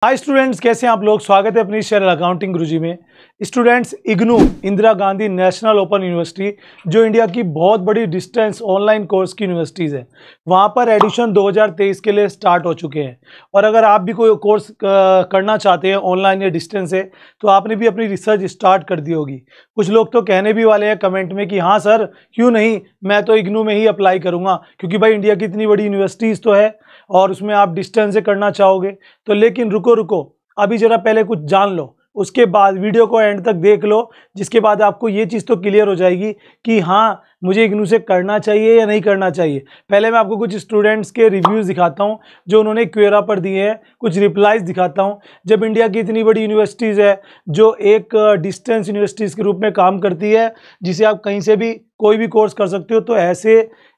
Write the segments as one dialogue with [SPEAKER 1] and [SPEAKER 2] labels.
[SPEAKER 1] Hi students, कैसे हैं आप लोग। स्वागत है अपनी शेयर अकाउंटिंग गुरुजी में। Students, IGNOU Indira Gandhi national open university जो इंडिया की बहुत बड़ी डिस्टेंस ऑनलाइन कोर्स की यूनिवर्सिटीज़ है, वहाँ पर एडिशन 2023 के लिए स्टार्ट हो चुके हैं। और अगर आप भी कोई कोर्स करना चाहते हैं ऑनलाइन या डिस्टेंस से, तो आपने भी अपनी रिसर्च स्टार्ट कर दी होगी। कुछ लोग तो कहने भी वाले हैं कमेंट में कि हाँ सर, क्यों नहीं, मैं तो इग्नू में ही अप्लाई करूँगा, क्योंकि भाई इंडिया की इतनी बड़ी यूनिवर्सिटीज़ तो है और उसमें आप डिस्टेंस से करना चाहोगे। तो लेकिन रुको, अभी जरा पहले कुछ जान लो, उसके बाद वीडियो को एंड तक देख लो, जिसके बाद आपको ये चीज़ तो क्लियर हो जाएगी कि हाँ, मुझे इग्नू से करना चाहिए या नहीं करना चाहिए। पहले मैं आपको कुछ स्टूडेंट्स के रिव्यूज़ दिखाता हूँ जो उन्होंने क्वेरा पर दिए हैं, कुछ रिप्लाइज दिखाता हूँ। जब इंडिया की इतनी बड़ी यूनिवर्सिटीज़ है जो एक डिस्टेंस यूनिवर्सिटीज़ के रूप में काम करती है, जिसे आप कहीं से भी कोई भी कोर्स कर सकते हो, तो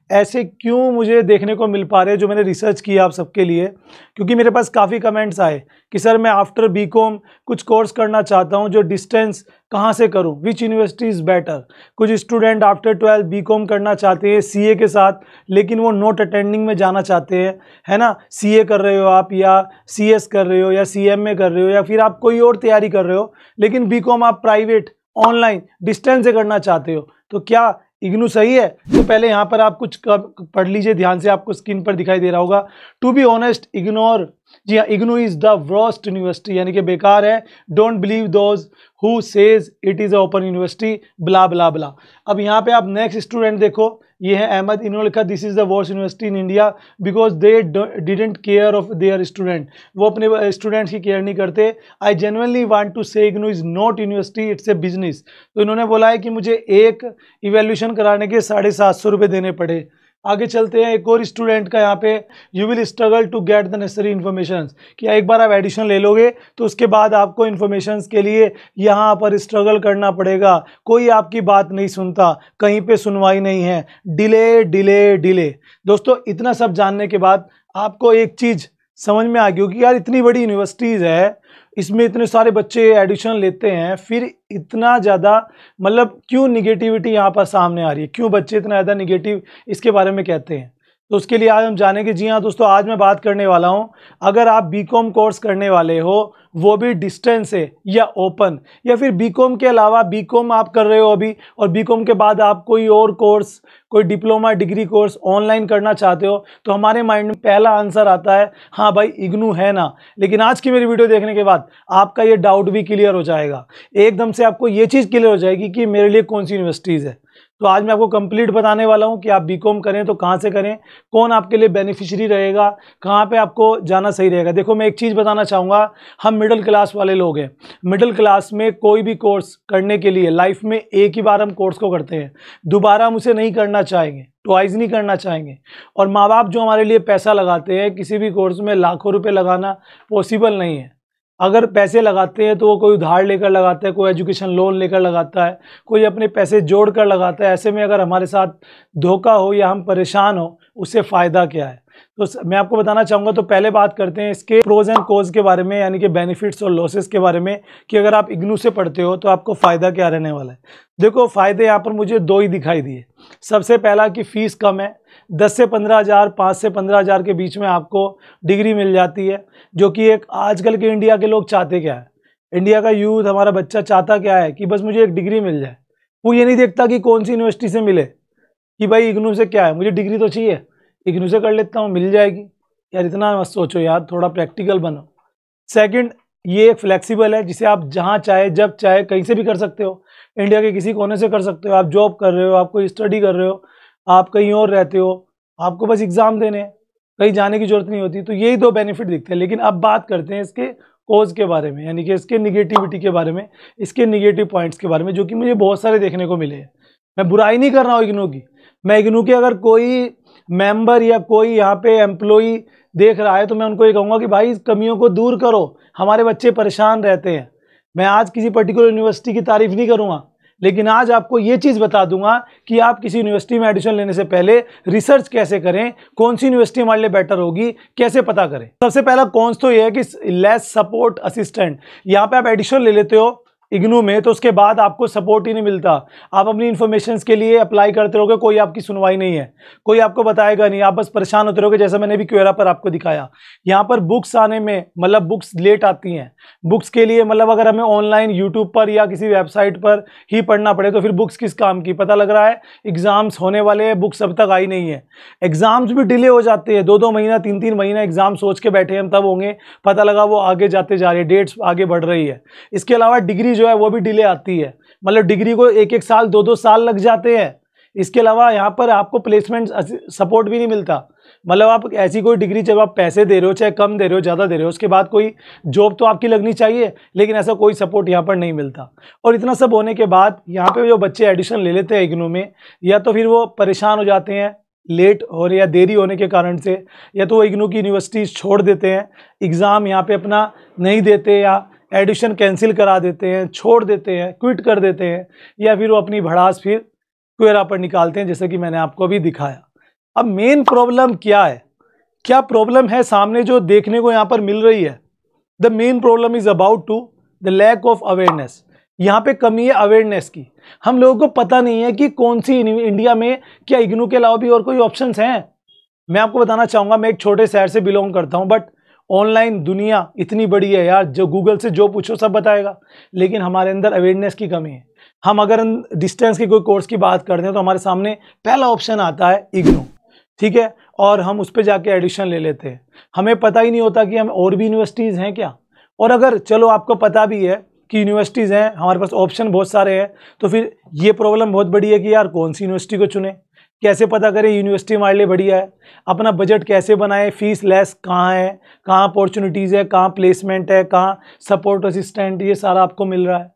[SPEAKER 1] ऐसे क्यों मुझे देखने को मिल पा रहे हैं जो मैंने रिसर्च किया आप सबके लिए। क्योंकि मेरे पास काफ़ी कमेंट्स आए कि सर मैं आफ्टर बीकॉम कुछ कोर्स करना चाहता हूं, जो डिस्टेंस कहां से करूं, विच यूनिवर्सिटी इज़ बेटर। कुछ स्टूडेंट आफ्टर 12 बीकॉम करना चाहते हैं सीए के साथ, लेकिन वो नोट अटेंडिंग में जाना चाहते हैं, है ना। सीए कर रहे हो आप, या सीएस कर रहे हो, या सीएमए कर रहे हो, या फिर आप कोई और तैयारी कर रहे हो, लेकिन बीकॉम आप प्राइवेट ऑनलाइन डिस्टेंस से करना चाहते हो, तो क्या इग्नू सही है। तो पहले यहाँ पर आप कुछ पढ़ लीजिए ध्यान से, आपको स्क्रीन पर दिखाई दे रहा होगा। टू बी ऑनेस्ट, इग्नोर, जी हाँ, IGNOU is the worst university, यानी कि बेकार है। Don't believe those who says it is a open university, blah blah blah. अब यहाँ पे आप नेक्स्ट स्टूडेंट देखो, ये है अहमद। इन्होंने लिखा this is the worst university in India because they didn't care of their student. वो अपने स्टूडेंट्स की केयर नहीं करते। आई जेन्युइनली वांट टू से IGNOU is not university, it's a business. तो इन्होंने बोला है कि मुझे एक इवेल्यूशन कराने के 750 रुपये देने पड़े। आगे चलते हैं, एक और स्टूडेंट का यहाँ पे, you will struggle to get the necessary information. कि एक बार आप एडिशन ले लोगे तो उसके बाद आपको इन्फॉर्मेशन के लिए यहाँ पर स्ट्रगल करना पड़ेगा। कोई आपकी बात नहीं सुनता, कहीं पे सुनवाई नहीं है, डिले डिले डिले। दोस्तों, इतना सब जानने के बाद आपको एक चीज़ समझ में आ गई होगी, यार इतनी बड़ी यूनिवर्सिटीज़ है, इसमें इतने सारे बच्चे एडिशन लेते हैं, फिर इतना ज़्यादा मतलब क्यों निगेटिविटी यहाँ पर सामने आ रही है, क्यों बच्चे इतना ज़्यादा निगेटिव इसके बारे में कहते हैं। तो उसके लिए आज हम जानेंगे। जी हाँ दोस्तों, आज मैं बात करने वाला हूँ, अगर आप बीकॉम कोर्स करने वाले हो, वो भी डिस्टेंस से या ओपन, या फिर बीकॉम के अलावा बीकॉम आप कर रहे हो अभी, और बीकॉम के बाद आप कोई और कोर्स, कोई डिप्लोमा डिग्री कोर्स ऑनलाइन करना चाहते हो, तो हमारे माइंड में पहला आंसर आता है हाँ भाई इग्नू है ना। लेकिन आज की मेरी वीडियो देखने के बाद आपका ये डाउट भी क्लियर हो जाएगा, एकदम से आपको ये चीज़ क्लियर हो जाएगी कि मेरे लिए कौन सी यूनिवर्सिटीज़ है। तो आज मैं आपको कंप्लीट बताने वाला हूं कि आप बीकॉम करें तो कहां से करें, कौन आपके लिए बेनिफिशियरी रहेगा, कहां पे आपको जाना सही रहेगा। देखो, मैं एक चीज़ बताना चाहूँगा, हम मिडिल क्लास वाले लोग हैं। मिडिल क्लास में कोई भी कोर्स करने के लिए लाइफ में एक ही बार हम कोर्स को करते हैं, दोबारा हम उसे नहीं करना चाहेंगे, ट्वाइस नहीं करना चाहेंगे। और माँ बाप जो हमारे लिए पैसा लगाते हैं, किसी भी कोर्स में लाखों रुपये लगाना पॉसिबल नहीं है। अगर पैसे लगाते हैं तो वो कोई उधार लेकर लगाता है, कोई एजुकेशन लोन लेकर लगाता है, कोई अपने पैसे जोड़ कर लगाता है। ऐसे में अगर हमारे साथ धोखा हो या हम परेशान हो, उससे फ़ायदा क्या है। तो मैं आपको बताना चाहूँगा। तो पहले बात करते हैं इसके प्रोज एंड कोज के बारे में, यानी कि बेनिफिट्स और लॉसेस के बारे में, कि अगर आप इग्नू से पढ़ते हो तो आपको फ़ायदा क्या रहने वाला है। देखो, फ़ायदे यहाँ पर मुझे दो ही दिखाई दिए। सबसे पहला कि फ़ीस कम है, 10 से 15 हज़ार, 5 से 15 हज़ार के बीच में आपको डिग्री मिल जाती है, जो कि एक आजकल के इंडिया के लोग चाहते क्या है, इंडिया का यूथ, हमारा बच्चा चाहता क्या है कि बस मुझे एक डिग्री मिल जाए। वो ये नहीं देखता कि कौन सी यूनिवर्सिटी से मिले, कि भाई इग्नू से क्या है, मुझे डिग्री तो चाहिए, इग्नू से कर लेता हूँ, मिल जाएगी। यार इतना मत सोचो यार, थोड़ा प्रैक्टिकल बनो। सेकंड, ये एक फ्लेक्सिबल है, जिसे आप जहाँ चाहे जब चाहे कहीं से भी कर सकते हो, इंडिया के किसी कोने से कर सकते हो। आप जॉब कर रहे हो, आप कोई स्टडी कर रहे हो, आप कहीं और रहते हो, आपको बस एग्ज़ाम देने हैं, कहीं जाने की जरूरत नहीं होती। तो यही दो बेनिफिट दिखते हैं। लेकिन अब बात करते हैं इसके कोज के बारे में, यानी कि इसके निगेटिविटी के बारे में, इसके निगेटिव पॉइंट्स के बारे में, जो कि मुझे बहुत सारे देखने को मिले हैं। मैं बुराई नहीं कर रहा हूँ इग्नू की, मैं इग्नू के अगर कोई मेंबर या कोई यहाँ पे एम्प्लॉई देख रहा है तो मैं उनको ये कहूँगा कि भाई इस कमियों को दूर करो, हमारे बच्चे परेशान रहते हैं। मैं आज किसी पर्टिकुलर यूनिवर्सिटी की तारीफ नहीं करूँगा, लेकिन आज आपको ये चीज़ बता दूंगा कि आप किसी यूनिवर्सिटी में एडमिशन लेने से पहले रिसर्च कैसे करें, कौन सी यूनिवर्सिटी हमारे लिए बेटर होगी, कैसे पता करें। सबसे पहला कॉन्स तो ये है कि लेस सपोर्ट असिस्टेंट। यहाँ पे आप एडिशन ले लेते हो, इग्नू में, तो उसके बाद आपको सपोर्ट ही नहीं मिलता। आप अपनी इन्फॉर्मेशन के लिए अप्लाई करते रहोगे, कोई आपकी सुनवाई नहीं है, कोई आपको बताएगा नहीं, आप बस परेशान होते रहोगे। जैसा मैंने भी क्वेरा पर आपको दिखाया, यहाँ पर बुक्स आने में मतलब बुक्स लेट आती हैं। बुक्स के लिए मतलब अगर हमें ऑनलाइन यूट्यूब पर या किसी वेबसाइट पर ही पढ़ना पड़े तो फिर बुक्स किस काम की। पता लग रहा है एग्जाम्स होने वाले हैं, बुक्स अब तक आई नहीं है, एग्जाम्स भी डिले हो जाते हैं, 2-2 महीना 3-3 महीना एग्जाम सोच के बैठे हम तब होंगे, पता लगा वो आगे जाते जा रही है, डेट्स आगे बढ़ रही है। इसके अलावा डिग्री जो है वो भी डिले आती है, मतलब डिग्री को 1-1 साल 2-2 साल लग जाते हैं। इसके अलावा यहाँ पर आपको प्लेसमेंट सपोर्ट भी नहीं मिलता, मतलब आप ऐसी कोई डिग्री जब आप पैसे दे रहे हो, चाहे कम दे रहे हो ज़्यादा दे रहे हो, उसके बाद कोई जॉब तो आपकी लगनी चाहिए, लेकिन ऐसा कोई सपोर्ट यहाँ पर नहीं मिलता। और इतना सब होने के बाद यहाँ पे जो बच्चे एडिशन ले लेते हैं इग्नू में, या तो फिर वो परेशान हो जाते हैं लेट हो रही या देरी होने के कारण से, या तो वो इग्नू की यूनिवर्सिटीज़ छोड़ देते हैं, एग्ज़ाम यहाँ पे अपना नहीं देते, या एडिशन कैंसिल करा देते हैं, छोड़ देते हैं, क्विट कर देते हैं, या फिर वो अपनी भड़ास फिर क्वेरा पर निकालते हैं, जैसे कि मैंने आपको अभी दिखाया। अब मेन प्रॉब्लम क्या है, क्या प्रॉब्लम है सामने जो देखने को यहाँ पर मिल रही है? The main problem is about to the lack of awareness. यहाँ पे कमी है अवेयरनेस की। हम लोगों को पता नहीं है कि कौन सी इंडिया में क्या इग्नू के अलावा भी और कोई ऑप्शंस हैं। मैं आपको बताना चाहूँगा, मैं एक छोटे शहर से बिलोंग करता हूँ, बट ऑनलाइन दुनिया इतनी बड़ी है यार, जो गूगल से जो पूछो सब बताएगा, लेकिन हमारे अंदर अवेयरनेस की कमी है। हम अगर डिस्टेंस की कोई कोर्स की बात करते हैं तो हमारे सामने पहला ऑप्शन आता है इग्नू, ठीक है, और हम उस पर जाके एडिशन ले लेते हैं। हमें पता ही नहीं होता कि हम और भी यूनिवर्सिटीज़ हैं क्या, और अगर चलो आपको पता भी है कि यूनिवर्सिटीज़ हैं, हमारे पास ऑप्शन बहुत सारे हैं, तो फिर ये प्रॉब्लम बहुत बड़ी है कि यार कौन सी यूनिवर्सिटी को चुने, कैसे पता करें यूनिवर्सिटी हमारे लिए बढ़िया है, अपना बजट कैसे बनाएं, फीस लेस कहाँ है, कहाँ अपॉर्चुनिटीज़ है, कहाँ प्लेसमेंट है, कहाँ सपोर्ट असिस्टेंट, ये सारा आपको मिल रहा है।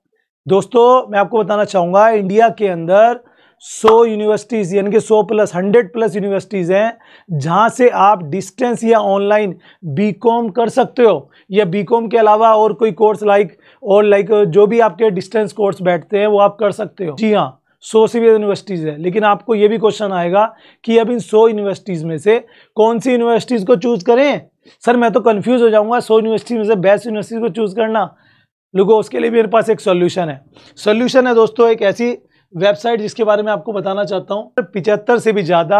[SPEAKER 1] दोस्तों मैं आपको बताना चाहूँगा, इंडिया के अंदर 100 यूनिवर्सिटीज़ यानी कि 100+ यूनिवर्सिटीज़ हैं जहाँ से आप डिस्टेंस या ऑनलाइन बीकॉम कर सकते हो, या बीकॉम के अलावा और कोई कोर्स लाइक जो भी आपके डिस्टेंस कोर्स बैठते हैं वो आप कर सकते हो। जी हाँ, 100 से भी यूनिवर्सिटीज़ है, लेकिन आपको ये भी क्वेश्चन आएगा कि अब इन 100 यूनिवर्सिटीज़ में से कौन सी यूनिवर्सिटीज़ को चूज़ करें। सर मैं तो कंफ्यूज हो जाऊँगा, 100 यूनिवर्सिटी में से बेस्ट यूनिवर्सिटी को चूज़ करना। लोगों उसके लिए मेरे पास एक सॉल्यूशन है दोस्तों, एक ऐसी वेबसाइट जिसके बारे में आपको बताना चाहता हूँ। 75 से भी ज़्यादा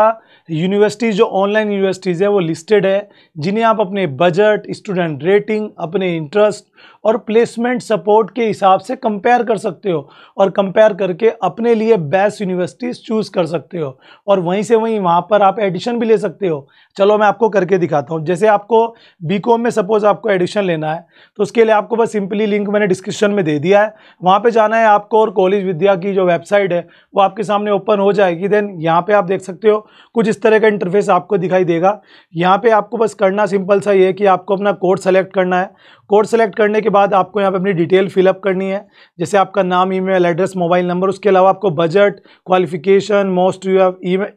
[SPEAKER 1] यूनिवर्सिटीज़ जो ऑनलाइन यूनिवर्सिटीज़ है वो लिस्टेड है, जिन्हें आप अपने बजट, स्टूडेंट रेटिंग, अपने इंटरेस्ट और प्लेसमेंट सपोर्ट के हिसाब से कंपेयर कर सकते हो, और कंपेयर करके अपने लिए बेस्ट यूनिवर्सिटीज़ चूज़ कर सकते हो, और वहीं से वहाँ पर आप एडिशन भी ले सकते हो। चलो मैं आपको करके दिखाता हूँ। जैसे आपको बीकॉम में सपोज आपको एडिशन लेना है, तो उसके लिए आपको बस सिंपली लिंक मैंने डिस्क्रिप्शन में दे दिया है, वहाँ पे जाना है आपको, और कॉलेज विद्या की जो वेबसाइट है वो आपके सामने ओपन हो जाएगी। देन यहाँ पे आप देख सकते हो कुछ इस तरह का इंटरफेस आपको दिखाई देगा। यहाँ पे आपको बस करना सिंपल सा ये है कि आपको अपना कोर्स सेलेक्ट करना है। कोर्स सेलेक्ट करने के बाद आपको यहाँ पे अपनी डिटेल फिलअप करनी है, जैसे आपका नाम, ईमेल एड्रेस, मोबाइल नंबर। उसके अलावा आपको बजट, क्वालिफिकेशन, मोस्ट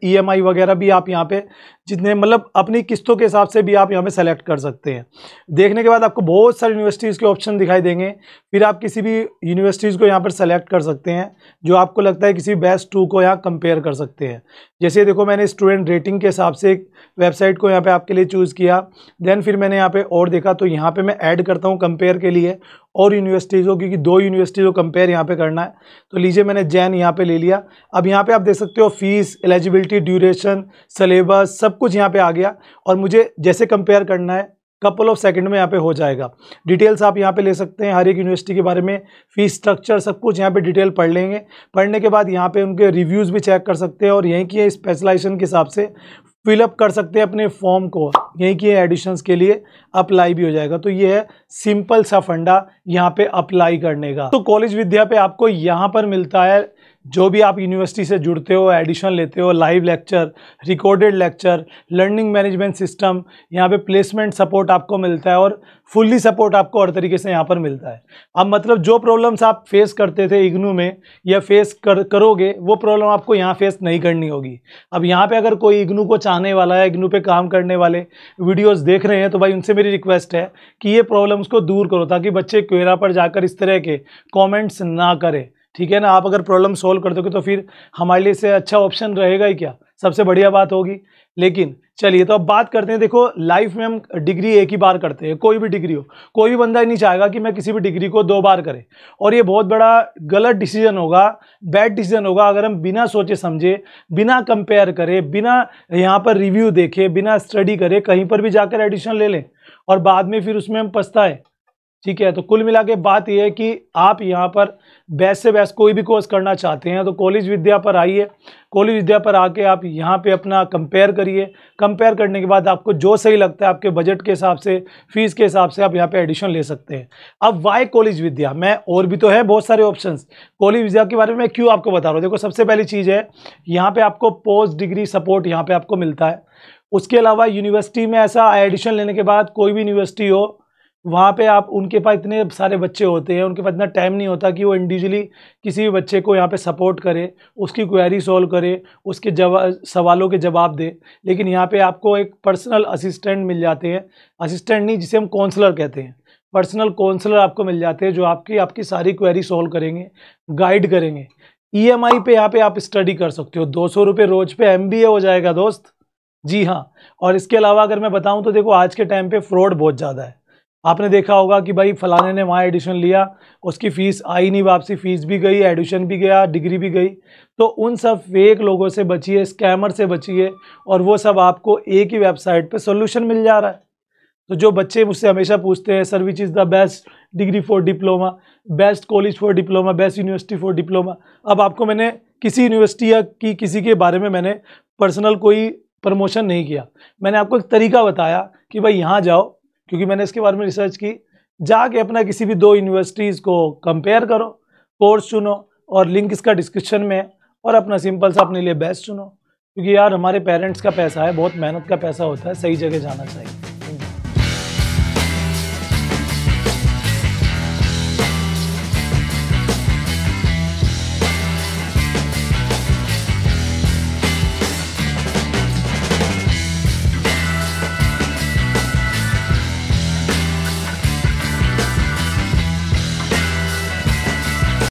[SPEAKER 1] EMI वगैरह भी आप यहाँ पे जितने मतलब अपनी किस्तों के हिसाब से भी आप यहाँ पे सेलेक्ट कर सकते हैं। देखने के बाद आपको बहुत सारी यूनिवर्सिटीज़ के ऑप्शन दिखाई देंगे, फिर आप किसी भी यूनिवर्सिटीज़ को यहाँ पर सेलेक्ट कर सकते हैं जो आपको लगता है किसी बेस्ट 2 को यहाँ कंपेयर कर सकते हैं। जैसे देखो मैंने स्टूडेंट रेटिंग के हिसाब से एक वेबसाइट को यहाँ पे आपके लिए चूज़ किया, देन फिर मैंने यहाँ पे और देखा, तो यहाँ पे मैं ऐड करता हूँ कंपेयर के लिए और यूनिवर्सिटीज़ को, क्योंकि 2 यूनिवर्सिटीज़ को कंपेयर यहाँ पे करना है। तो लीजिए मैंने जैन यहाँ पे ले लिया। अब यहाँ पे आप देख सकते हो फीस, एलिजिबिलिटी, ड्यूरेशन, सिलेबस सब कुछ यहाँ पे आ गया, और मुझे जैसे कंपेयर करना है कपल ऑफ सेकंड में यहाँ पे हो जाएगा। डिटेल्स आप यहाँ पे ले सकते हैं हर एक यूनिवर्सिटी के बारे में, फीस स्ट्रक्चर सब कुछ यहाँ पे डिटेल पढ़ लेंगे। पढ़ने के बाद यहाँ पे उनके रिव्यूज़ भी चेक कर सकते हैं, और यहीं की स्पेशलाइजेशन के हिसाब से फिलअप कर सकते हैं अपने फॉर्म को, यहीं की एडिशंस के लिए अप्लाई भी हो जाएगा। तो ये है सिंपल सा फंडा यहाँ पे अप्लाई करने का। तो कॉलेज विद्या पे आपको यहाँ पर मिलता है, जो भी आप यूनिवर्सिटी से जुड़ते हो, एडिशन लेते हो, live lecture, recorded lecture, learning management system, यहाँ पे प्लेसमेंट सपोर्ट आपको मिलता है, और फुल्ली सपोर्ट आपको हर तरीके से यहाँ पर मिलता है। अब मतलब जो प्रॉब्लम्स आप फेस करते थे इग्नू में या फेस करोगे, वो प्रॉब्लम आपको यहाँ फेस नहीं करनी होगी। अब यहाँ पे अगर कोई इग्नू को चाहने वाला है, इग्नू पे काम करने वाले वीडियोस देख रहे हैं, तो भाई उनसे मेरी रिक्वेस्ट है कि ये प्रॉब्लम्स को दूर करो, ताकि बच्चे क्वेरा पर जाकर इस तरह के कॉमेंट्स ना करें, ठीक है ना। आप अगर प्रॉब्लम सोल्व कर दोगे तो फिर हमारे लिए से अच्छा ऑप्शन रहेगा ही क्या, सबसे बढ़िया बात होगी। लेकिन चलिए तो अब बात करते हैं। देखो लाइफ में हम डिग्री एक ही बार करते हैं, कोई भी डिग्री हो, कोई भी बंदा ही नहीं चाहेगा कि मैं किसी भी डिग्री को 2 बार करे, और ये बहुत बड़ा गलत डिसीजन होगा, बैड डिसीजन होगा अगर हम बिना सोचे समझे, बिना कंपेयर करे, बिना यहाँ पर रिव्यू देखे, बिना स्टडी करे कहीं पर भी जाकर एडिशन ले लें और बाद में फिर उसमें हम पछताएं। ठीक है, तो कुल मिला के बात यह है कि आप यहाँ पर बेस्ट से बेस्ट कोई भी कोर्स करना चाहते हैं तो कॉलेज विद्या पर आइए। कॉलेज विद्या पर आके आप यहाँ पे अपना कंपेयर करिए। कंपेयर करने के बाद आपको जो सही लगता है आपके बजट के हिसाब से, फीस के हिसाब से आप यहाँ पे एडिशन ले सकते हैं। अब वाई कॉलेज विद्या, मैं और भी तो है बहुत सारे ऑप्शंस, कॉलेज विद्या के बारे में मैं क्यों आपको बता रहा हूँ। देखो सबसे पहली चीज़ है यहाँ पे आपको पोस्ट डिग्री सपोर्ट यहाँ पे आपको मिलता है। उसके अलावा यूनिवर्सिटी में ऐसा एडिशन लेने के बाद, कोई भी यूनिवर्सिटी हो वहाँ पे आप, उनके पास इतने सारे बच्चे होते हैं, उनके पास इतना टाइम नहीं होता कि वो इंडिविजुअली किसी भी बच्चे को यहाँ पे सपोर्ट करे, उसकी क्वेरी सॉल्व करे, उसके सवालों के जवाब दे। लेकिन यहाँ पे आपको एक पर्सनल असिस्टेंट मिल जाते हैं, असिस्टेंट नहीं जिसे हम काउंसलर कहते हैं, पर्सनल काउंसलर आपको मिल जाते हैं जो आपकी सारी क्वेरी सॉल्व करेंगे, गाइड करेंगे। EMI पे यहाँ पे आप स्टडी कर सकते हो, 200 रुपये रोज पे MBA हो जाएगा दोस्त। जी हाँ, और इसके अलावा अगर मैं बताऊँ तो देखो आज के टाइम पे फ्रॉड बहुत ज़्यादा है। आपने देखा होगा कि भाई फलाने ने वहाँ एडिशन लिया, उसकी फ़ीस आई नहीं वापसी, फ़ीस भी गई, एडिशन भी गया, डिग्री भी गई। तो उन सब फेक लोगों से बचिए, स्कैमर से बचिए, और वो सब आपको एक ही वेबसाइट पे सॉल्यूशन मिल जा रहा है। तो जो बच्चे मुझसे हमेशा पूछते हैं sir which is the best degree for diploma, best college for diploma, best university for diploma, अब आपको मैंने किसी यूनिवर्सिटी या किसी के बारे में मैंने पर्सनल कोई प्रमोशन नहीं किया, मैंने आपको एक तरीका बताया कि भाई यहाँ जाओ, क्योंकि मैंने इसके बारे में रिसर्च की, जाके अपना किसी भी 2 यूनिवर्सिटीज़ को कंपेयर करो, कोर्स चुनो, और लिंक इसका डिस्क्रिप्शन में है, और अपना सिंपल सा अपने लिए बेस्ट चुनो। क्योंकि यार हमारे पेरेंट्स का पैसा है, बहुत मेहनत का पैसा होता है, सही जगह जाना चाहिए।